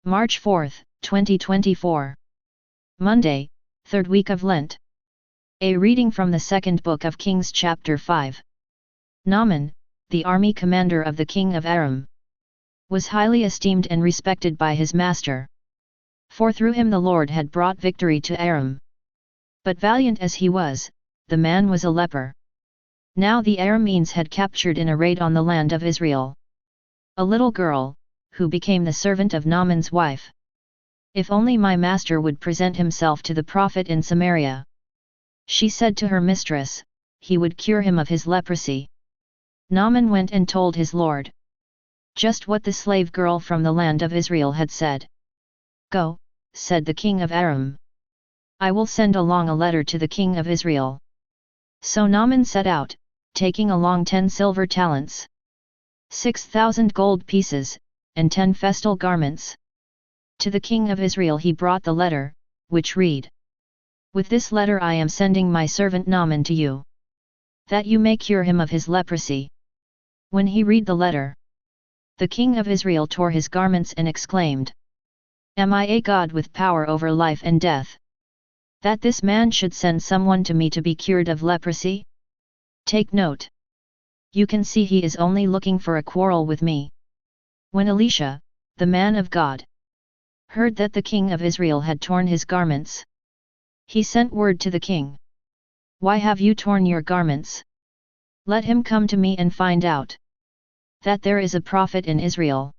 March 4, 2024. Monday, 3rd week of Lent. A reading from the 2nd book of Kings chapter 5. Naaman, the army commander of the king of Aram, was highly esteemed and respected by his master. For through him the Lord had brought victory to Aram. But valiant as he was, the man was a leper. Now the Arameans had captured in a raid on the land of Israel a little girl, who became the servant of Naaman's wife. "If only my master would present himself to the prophet in Samaria," she said to her mistress, "he would cure him of his leprosy." Naaman went and told his lord just what the slave girl from the land of Israel had said. "Go," said the king of Aram. "I will send along a letter to the king of Israel." So Naaman set out, taking along 10 silver talents, 6,000 gold pieces, and 10 festal garments. To the king of Israel he brought the letter, which read, "With this letter I am sending my servant Naaman to you, that you may cure him of his leprosy." When he read the letter, the king of Israel tore his garments and exclaimed, "Am I a God with power over life and death, that this man should send someone to me to be cured of leprosy? Take note. You can see he is only looking for a quarrel with me." When Elisha, the man of God, heard that the king of Israel had torn his garments, he sent word to the king, "Why have you torn your garments? Let him come to me and find out that there is a prophet in Israel."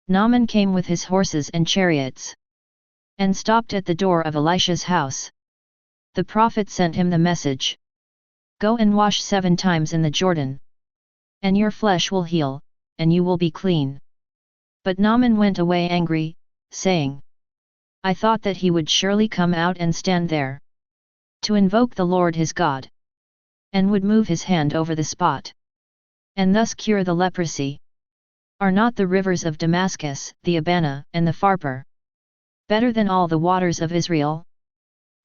Naaman came with his horses and chariots, and stopped at the door of Elisha's house. The prophet sent him the message, "Go and wash 7 times in the Jordan, and your flesh will heal, and you will be clean." But Naaman went away angry, saying, "I thought that he would surely come out and stand there, to invoke the Lord his God, and would move his hand over the spot, and thus cure the leprosy. Are not the rivers of Damascus, the Abana and the Pharpar, better than all the waters of Israel?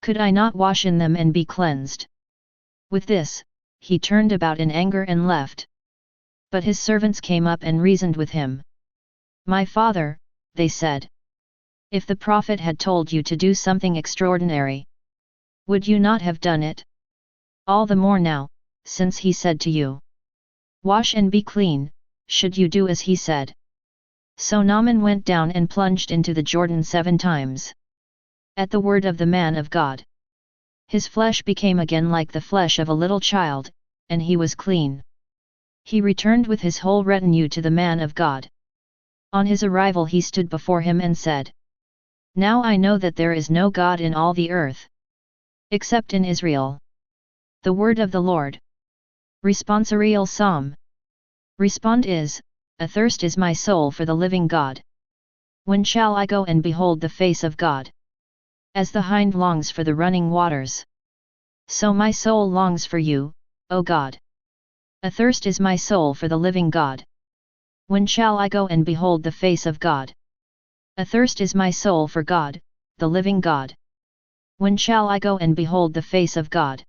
Could I not wash in them and be cleansed?" With this, he turned about in anger and left. But his servants came up and reasoned with him. "My father," they said, "if the prophet had told you to do something extraordinary, would you not have done it? All the more now, since he said to you, 'Wash and be clean,' should you do as he said." So Naaman went down and plunged into the Jordan 7 times. At the word of the man of God, his flesh became again like the flesh of a little child, and he was clean. He returned with his whole retinue to the man of God. On his arrival he stood before him and said, "Now I know that there is no God in all the earth, except in Israel." The word of the Lord. Responsorial Psalm. Respond is, "Athirst is my soul for the living God. When shall I go and behold the face of God? As the hind longs for the running waters, so my soul longs for you, O God. Athirst is my soul for the living God. When shall I go and behold the face of God? Athirst is my soul for God, the living God. When shall I go and behold the face of God?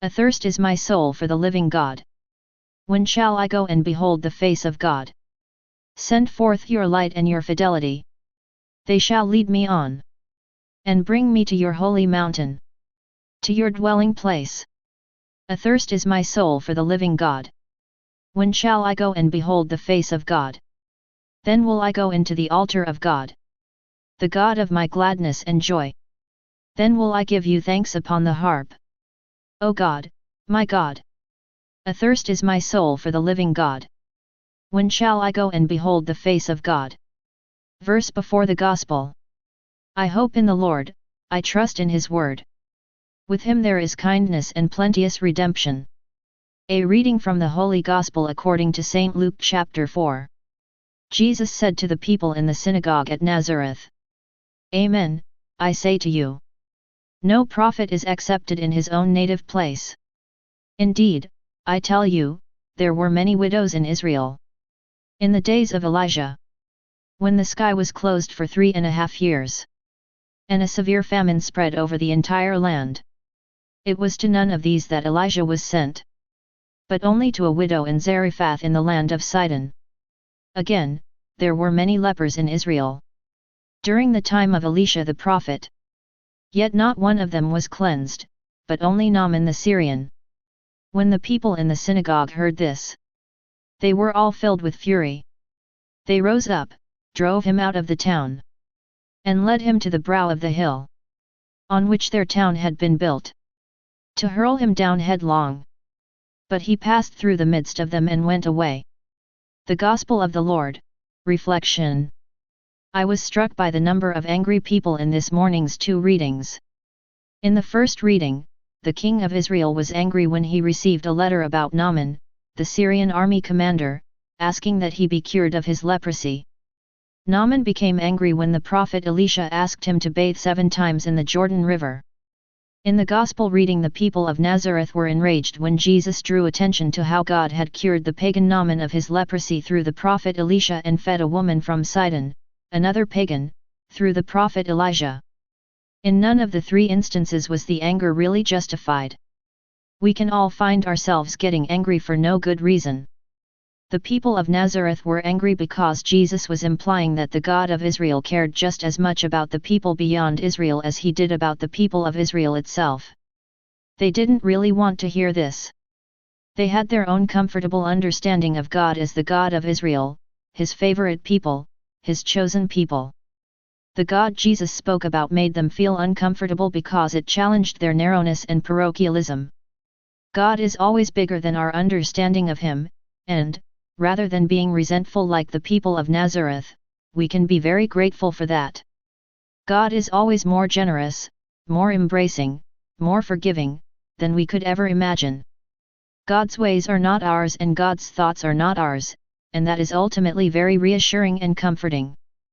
Athirst is my soul for the living God. When shall I go and behold the face of God? Send forth your light and your fidelity. They shall lead me on, and bring me to your holy mountain, to your dwelling place. Athirst is my soul for the living God. When shall I go and behold the face of God? Then will I go into the altar of God, the God of my gladness and joy. Then will I give you thanks upon the harp. O God, my God. Athirst is my soul for the living God. When shall I go and behold the face of God?" Verse before the Gospel. I hope in the Lord, I trust in his word. With him there is kindness and plenteous redemption. A reading from the Holy Gospel according to St. Luke chapter 4. Jesus said to the people in the synagogue at Nazareth, "Amen, I say to you, no prophet is accepted in his own native place. Indeed, I tell you, there were many widows in Israel in the days of Elijah, when the sky was closed for 3.5 years, and a severe famine spread over the entire land. It was to none of these that Elijah was sent, but only to a widow in Zarephath in the land of Sidon. Again, there were many lepers in Israel, during the time of Elisha the prophet. Yet not one of them was cleansed, but only Naaman the Syrian. When the people in the synagogue heard this, they were all filled with fury. They rose up, drove him out of the town, and led him to the brow of the hill, on which their town had been built, to hurl him down headlong. But he passed through the midst of them and went away. The Gospel of the Lord. Reflection. I was struck by the number of angry people in this morning's two readings. In the first reading, the king of Israel was angry when he received a letter about Naaman, the Syrian army commander, asking that he be cured of his leprosy. Naaman became angry when the prophet Elisha asked him to bathe 7 times in the Jordan River. In the Gospel reading, the people of Nazareth were enraged when Jesus drew attention to how God had cured the pagan Naaman of his leprosy through the prophet Elisha and fed a woman from Sidon, another pagan, through the prophet Elijah. In none of the 3 instances was the anger really justified. We can all find ourselves getting angry for no good reason. The people of Nazareth were angry because Jesus was implying that the God of Israel cared just as much about the people beyond Israel as he did about the people of Israel itself. They didn't really want to hear this. They had their own comfortable understanding of God as the God of Israel, his favorite people, his chosen people. The God Jesus spoke about made them feel uncomfortable because it challenged their narrowness and parochialism. God is always bigger than our understanding of him, and, rather than being resentful like the people of Nazareth, we can be very grateful for that. God is always more generous, more embracing, more forgiving, than we could ever imagine. God's ways are not ours and God's thoughts are not ours, and that is ultimately very reassuring and comforting.